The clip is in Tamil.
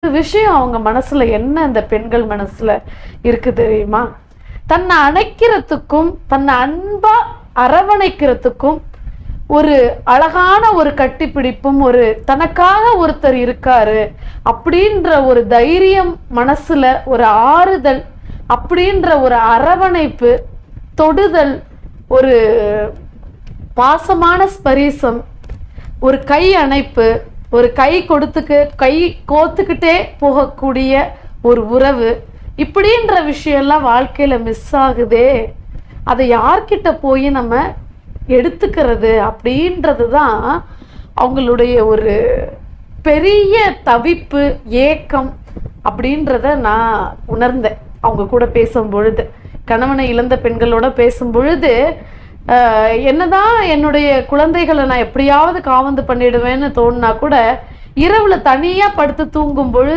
விஷயம் அவங்க மனசுல என்ன இந்த பெண்கள் மனசுல இருக்கு தெரியுமா? தன்னை அணைக்கிறதுக்கும் தன்னை அன்பா அரவணைக்கிறதுக்கும் ஒரு அழகான ஒரு கட்டிப்பிடிப்பும், ஒரு தனக்காக ஒருத்தர் இருக்காரு அப்படின்ற ஒரு தைரியம் மனசுல, ஒரு ஆறுதல் அப்படின்ற ஒரு அரவணைப்பு, தொடுதல், ஒரு பாசமான ஸ்பரிசம், ஒரு கை அணைப்பு, ஒரு கை கோத்துக்கிட்டே போகக்கூடிய ஒரு உறவு, இப்படின்ற விஷயம்லாம் வாழ்க்கையில மிஸ் ஆகுதே. அதை யார்கிட்ட போய் நம்ம எடுத்துக்கிறது அப்படின்றது தான் அவங்களுடைய ஒரு பெரிய தவிப்பு, ஏக்கம் அப்படின்றத நான் உணர்ந்தேன் அவங்க கூட பேசும் பொழுது. கணவனை இழந்த பெண்களோட பேசும் பொழுது என்னதான் என்னுடைய குழந்தைகளை நான் எப்படியாவது காவந்து பண்ணிடுவேன்னு தோணுனா கூட இரவுல தனியா படுத்து தூங்கும் பொழுது